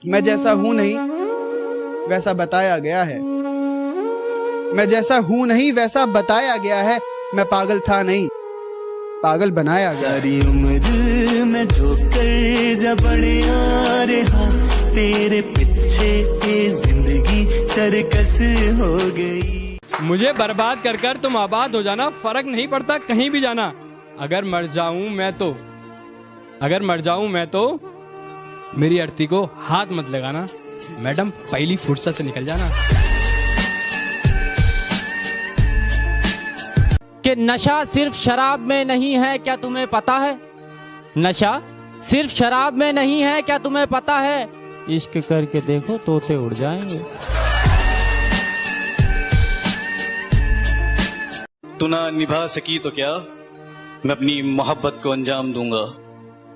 मैं जैसा हूं नहीं वैसा बताया गया है। मैं जैसा हूं नहीं वैसा बताया गया है। मैं पागल था नहीं, पागल बनाया गया। सारी उम्र में ठोकर जबड़े आ रहा, तेरे पीछे ये जिंदगी सर्कस हो गई। मुझे बर्बाद कर कर तुम आबाद हो जाना, फर्क नहीं पड़ता कहीं भी जाना। अगर मर जाऊं मैं तो मेरी अर्थी को हाथ मत लगाना। मैडम पहली फुर्सत से निकल जाना। कि नशा सिर्फ शराब में नहीं है, क्या तुम्हें पता है? नशा सिर्फ शराब में नहीं है, क्या तुम्हें पता है? इश्क करके देखो तोते उड़ जाएंगे। तू ना निभा सकी तो क्या, मैं अपनी मोहब्बत को अंजाम दूंगा।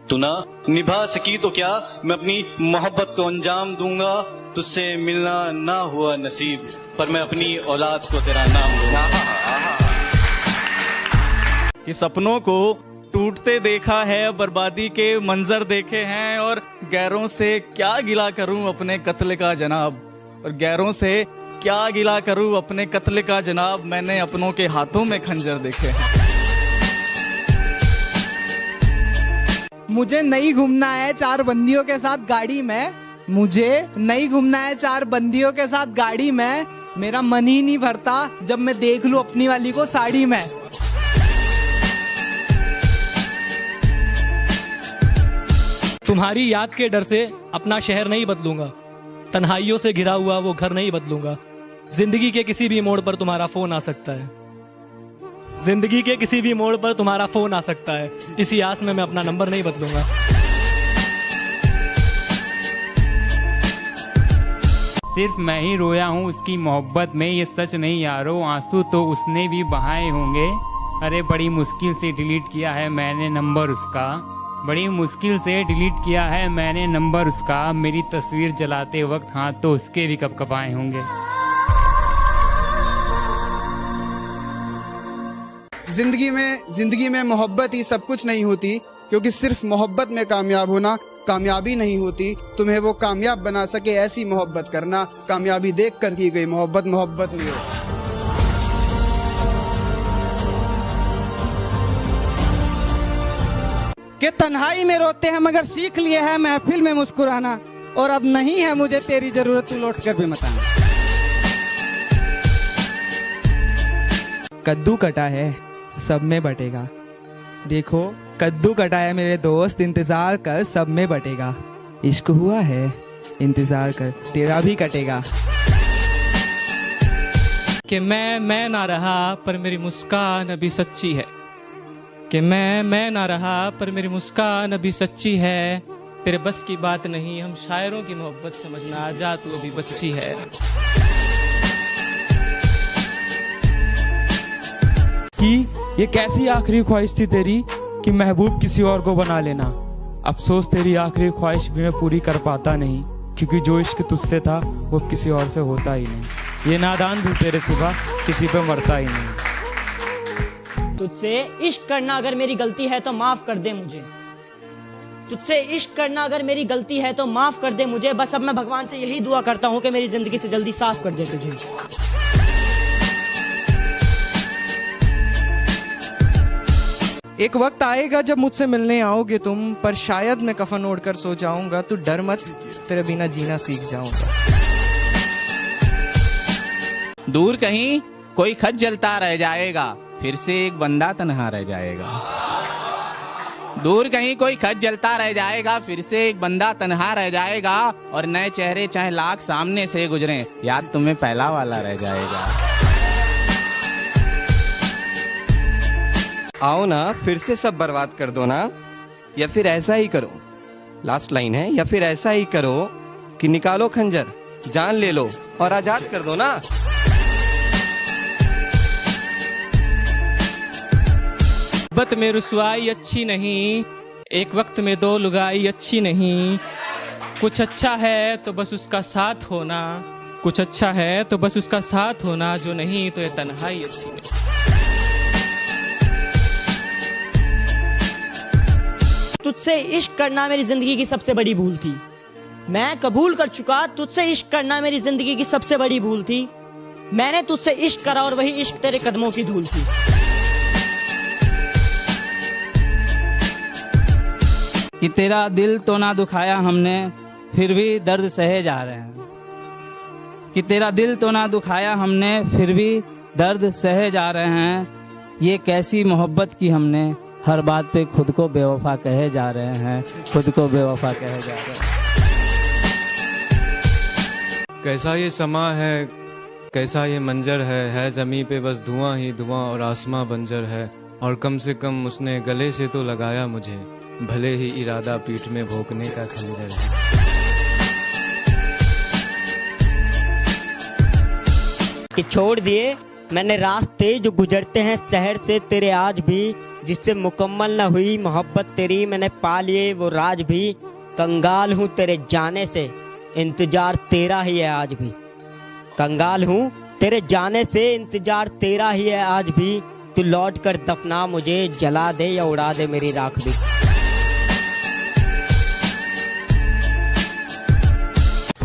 तू ना निभा सकी तो क्या, मैं अपनी मोहब्बत को अंजाम दूंगा। तुझसे मिलना ना हुआ नसीब, पर मैं अपनी औलाद को तेरा नाम दूंगा। कि सपनों को टूटते देखा है, बर्बादी के मंजर देखे हैं, और गैरों से क्या गिला करूं अपने कत्ल का जनाब, और गैरों से क्या गिला करूं अपने कत्ल का जनाब। मैंने अपनों के हाथों में खंजर देखे हैं। मुझे नहीं घूमना है चार बंदियों के साथ गाड़ी में, मुझे नहीं घूमना है चार बंदियों के साथ गाड़ी में। मेरा मन ही नहीं भरता जब मैं देख लूं अपनी वाली को साड़ी में। तुम्हारी याद के डर से अपना शहर नहीं बदलूंगा, तन्हाइयों से घिरा हुआ वो घर नहीं बदलूंगा। जिंदगी के किसी भी मोड़ पर तुम्हारा फोन आ सकता है, जिंदगी के किसी भी मोड़ पर तुम्हारा फोन आ सकता है। इसी आस में मैं अपना नंबर नहीं बदलूंगा। सिर्फ मैं ही रोया हूँ उसकी मोहब्बत में, ये सच नहीं यारो, आंसू तो उसने भी बहाए होंगे। अरे बड़ी मुश्किल से डिलीट किया है मैंने नंबर उसका, बड़ी मुश्किल से डिलीट किया है मैंने नंबर उसका। मेरी तस्वीर जलाते वक्त हाथ तो उसके भी कपकपाए होंगे। जिंदगी में मोहब्बत ही सब कुछ नहीं होती, क्योंकि सिर्फ मोहब्बत में कामयाब होना कामयाबी नहीं होती। तुम्हें वो कामयाब बना सके ऐसी मोहब्बत करना। कामयाबी देख कर की गई मोहब्बत मोहब्बत नहीं होती। कि तन्हाई में रोते हैं मगर सीख लिए है महफिल में मुस्कुराना, और अब नहीं है मुझे तेरी जरूरत, तू लौट कर भी मत आना। कद्दू कटा है सब में बटेगा, देखो कद्दू कटा है मेरे दोस्त, इंतजार कर सब में बटेगा। इश्क हुआ है इंतजार कर तेरा भी कटेगा। कि मैं ना रहा पर मेरी मुस्कान अभी सच्ची है, कि मैं ना रहा पर मेरी मुस्कान अभी सच्ची है। तेरे बस की बात नहीं, हम शायरों की मोहब्बत समझना, आजा तू अभी बच्ची है। कि ये कैसी आखिरी ख्वाहिश थी तेरी कि महबूब किसी और को बना लेना। अफसोस तेरी आखिरी ख्वाहिश भी मैं पूरी कर पाता नहीं, क्योंकि जो इश्क तुझसे था वो किसी और से होता ही नहीं। ये नादान भी तेरे सिवा किसी पे मरता ही नहीं। तुझसे इश्क करना अगर मेरी गलती है तो माफ कर दे मुझे, तुझसे इश्क करना अगर मेरी गलती है तो माफ कर दे मुझे। बस अब मैं भगवान से यही दुआ करता हूँ कि मेरी जिंदगी से जल्दी साफ कर दे तुझे। एक वक्त आएगा जब मुझसे मिलने आओगे तुम, पर शायद मैं कफन ओढ़कर सो जाऊंगा। तू डर मत, तेरे बिना जीना सीख जाऊंगा। दूर कहीं कोई खत जलता रह जाएगा, फिर से एक बंदा तन्हा रह जाएगा। दूर कहीं कोई खत जलता रह जाएगा, फिर से एक बंदा तन्हा रह जाएगा। और नए चेहरे चाहे लाख सामने से गुजरे, याद तुम्हें पहला वाला रह जाएगा। आओ ना फिर से सब बर्बाद कर दो ना, या फिर ऐसा ही करो, लास्ट लाइन है, या फिर ऐसा ही करो कि निकालो खंजर, जान ले लो और आजाद कर दो ना। मोहब्बत में रुसवाई अच्छी नहीं, एक वक्त में दो लुगाई अच्छी नहीं। कुछ अच्छा है तो बस उसका साथ होना, कुछ अच्छा है तो बस उसका साथ होना, जो नहीं तो ये तन्हाई अच्छी नहीं। तुझसे इश्क करना मेरी जिंदगी की सबसे बड़ी भूल थी, मैं कबूल कर चुका, तुझसे इश्क करना मेरी जिंदगी की सबसे बड़ी भूल थी। मैंने तुझसे इश्क करा और वही इश्क तेरे कदमों की धूल थी। कि तेरा दिल तो ना दुखाया हमने, फिर भी दर्द सहे जा रहे हैं। कि तेरा दिल तो ना दुखाया हमने, फिर भी दर्द सहे जा रहे हैं। ये कैसी मोहब्बत की हमने, हर बात पे खुद को बेवफा कहे जा रहे हैं, खुद को बेवफा कहे जा रहे हैं। कैसा ये समा है, कैसा ये मंजर है ज़मीं पे बस धुआं ही धुआं और आसमां बंजर है। और कम से कम उसने गले से तो लगाया मुझे, भले ही इरादा पीठ में भोंकने का खंजर है। कि छोड़ दिए मैंने रास्ते जो गुजरते हैं शहर से तेरे आज भी, जिससे मुकम्मल न हुई मोहब्बत तेरी मैंने पा लिए वो राज भी। कंगाल हूँ तेरे जाने से, इंतजार तेरा ही है आज भी। कंगाल हूँ तेरे जाने से, इंतजार तेरा ही है आज भी। तू लौट कर दफना मुझे, जला दे या उड़ा दे मेरी राख भी।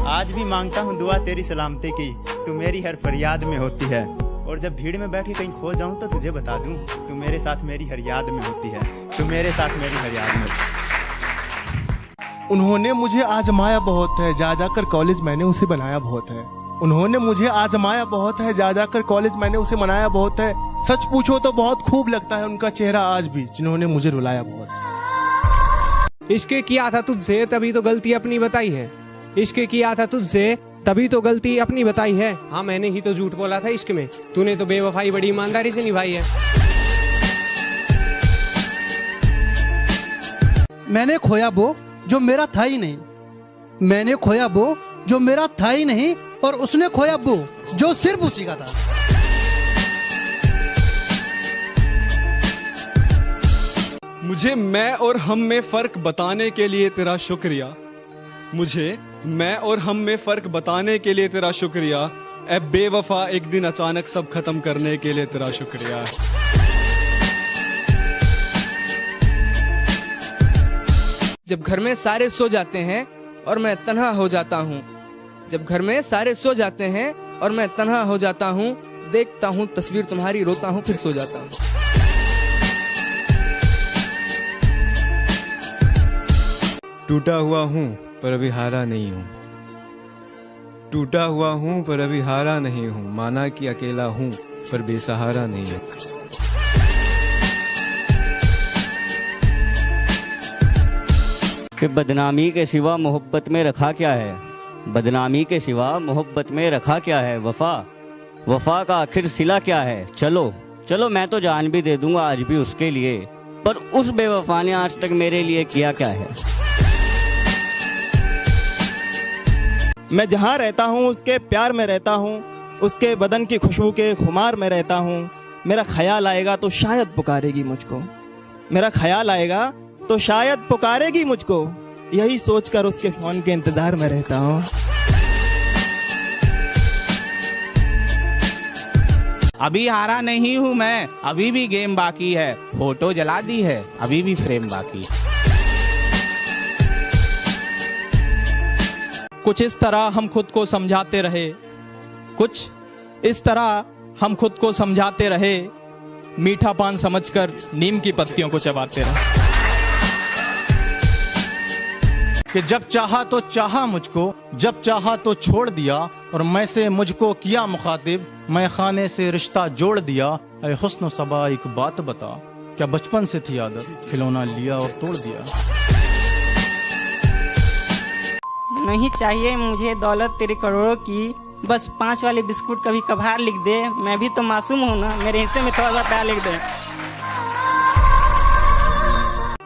आज भी मांगता हूँ दुआ तेरी सलामती की, तू मेरी हर फरियाद में होती है। और जब भीड़ में बैठ के कहीं खो जाऊं तो तुझे बता दूं, तू मेरे साथ मेरी हर याद में होती है, तू मेरे साथ मेरी हर याद में। उन्होंने मुझे आजमाया बहुत है, जा जाकर कॉलेज मैंने उसे बनाया बहुत है। उन्होंने मुझे आजमाया बहुत है, जा जाकर कॉलेज मैंने उसे मनाया बहुत है। सच पूछो तो बहुत खूब लगता है उनका चेहरा आज भी, जिन्होंने मुझे रुलाया बहुत। इश्क किया था तुझसे तभी तो गलती अपनी बताई है। इश्क किया था तुझसे तभी तो गलती अपनी बताई है। हाँ मैंने ही तो झूठ बोला था इश्क में, तूने तो बेवफाई बड़ी ईमानदारी से निभाई है। मैंने खोया वो जो मेरा था ही नहीं, मैंने खोया वो जो मेरा था ही नहीं, और उसने खोया वो जो सिर्फ उसी का था। मुझे मैं और हम में फर्क बताने के लिए तेरा शुक्रिया। मुझे मैं और हम में फर्क बताने के लिए तेरा शुक्रिया। ए बेवफा एक दिन अचानक सब खत्म करने के लिए तेरा शुक्रिया। जब घर में सारे सो जाते हैं और मैं तन्हा हो जाता हूँ, जब घर में सारे सो जाते हैं और मैं तन्हा हो जाता हूँ, देखता हूँ तस्वीर तुम्हारी, रोता हूँ फिर सो जाता हूँ। टूटा हुआ हूँ पर अभी हारा नहीं हूँ, टूटा हुआ हूँ पर अभी हारा नहीं हूँ। माना कि अकेला हूँ पर बेसहारा नहीं हूँ। कि बदनामी के सिवा मोहब्बत में रखा क्या है, बदनामी के सिवा मोहब्बत में रखा क्या है। वफा वफा का आखिर सिला क्या है। चलो चलो मैं तो जान भी दे दूंगा आज भी उसके लिए, पर उस बेवफा ने आज तक मेरे लिए किया क्या है। मैं जहाँ रहता हूँ उसके प्यार में रहता हूँ, उसके बदन की खुशबू के खुमार में रहता हूँ। मेरा ख्याल आएगा तो शायद पुकारेगी मुझको, मेरा ख्याल आएगा तो शायद पुकारेगी मुझको, यही सोचकर उसके फोन के इंतजार में रहता हूँ। अभी हारा नहीं हूँ मैं, अभी भी गेम बाकी है। फोटो जला दी है, अभी भी फ्रेम बाकी। कुछ इस तरह हम खुद को समझाते रहे, कुछ इस तरह हम खुद को समझाते रहे, मीठा पान समझकर नीम की पत्तियों को चबाते रहे। कि जब चाहा तो चाहा मुझको, जब चाहा तो छोड़ दिया, और मैं से मुझको किया मुखातिब, मैं खाने से रिश्ता जोड़ दिया। ऐ हुस्न सबा एक बात बता, क्या बचपन से थी आदत, खिलौना लिया और तोड़ दिया। नहीं चाहिए मुझे दौलत तेरी करोड़ों की, बस 5 वाले बिस्कुट कभी कभार लिख दे। मैं भी तो मासूम हूँ ना, मेरे हिस्से में थोड़ा सा प्यार लिख दे।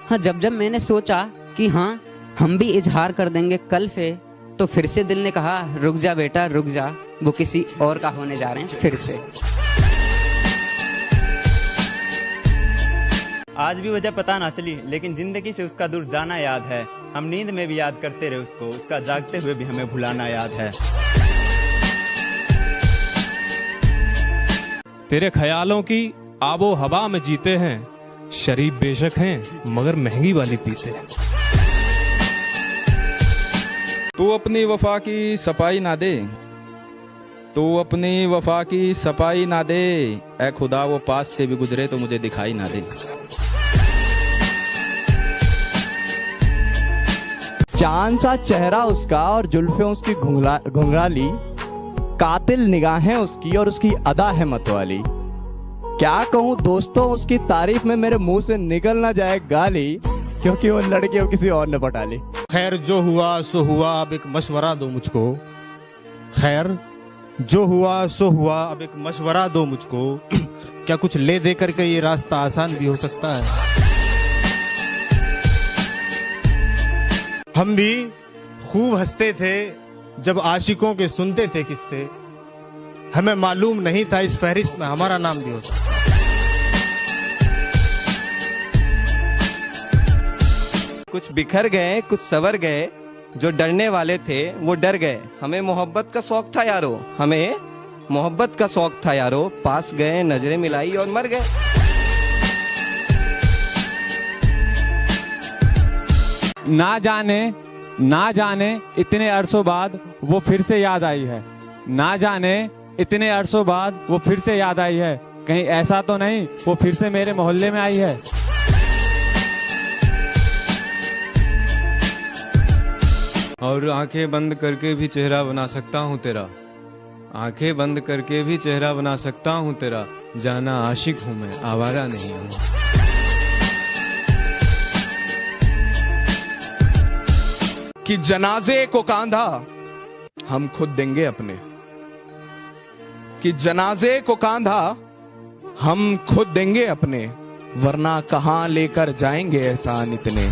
हाँ जब जब मैंने सोचा कि हाँ हम भी इजहार कर देंगे कल से, तो फिर से दिल ने कहा रुक जा बेटा रुक जा, वो किसी और का होने जा रहे हैं फिर से। आज भी वजह पता ना चली, लेकिन जिंदगी से उसका दूर जाना याद है। हम नींद में भी याद करते रहे उसको, उसका जागते हुए भी हमें भुलाना याद है। तेरे ख्यालों की आबो हवा में जीते हैं, शरीफ बेशक हैं मगर महंगी वाली पीते हैं। तू तू अपनी वफा की सफाई ना दे, तू अपनी वफा की सफाई ना दे, ऐ खुदा वो पास से भी गुजरे तो मुझे दिखाई ना दे। चांद सा चेहरा उसका और जुल्फें उसकी घुंघराली, कातिल निगाहें उसकी और उसकी अदा है मतवाली। क्या कहूँ दोस्तों उसकी तारीफ में मेरे मुंह से निकल ना जाए गाली, क्योंकि वो लड़की किसी और ने पटा ली। खैर जो हुआ सो हुआ, अब एक मशवरा दो मुझको। खैर जो हुआ सो हुआ, अब एक मशवरा दो मुझको। क्या कुछ ले दे करके ये रास्ता आसान भी हो सकता है? हम भी खूब हंसते थे जब आशिकों के सुनते थे किस्से, हमें मालूम नहीं था इस फहरिस्त में हमारा नाम भी हो सकता। कुछ बिखर गए कुछ सवर गए, जो डरने वाले थे वो डर गए। हमें मोहब्बत का शौक था यारो, हमें मोहब्बत का शौक था यारो, पास गए नजरें मिलाई और मर गए। ना जाने इतने अरसों बाद वो फिर से याद आई है, ना जाने इतने अरसों बाद वो फिर से याद आई है, कहीं ऐसा तो नहीं वो फिर से मेरे मोहल्ले में आई है। और आंखें बंद करके भी चेहरा बना सकता हूँ तेरा, आंखें बंद करके भी चेहरा बना सकता हूँ तेरा, जाना आशिक हूँ मैं, आवारा नहीं हूँ। कि जनाजे को कांधा हम खुद देंगे अपने, कि जनाजे को कांधा हम खुद देंगे अपने, वरना कहां लेकर जाएंगे एहसान इतने।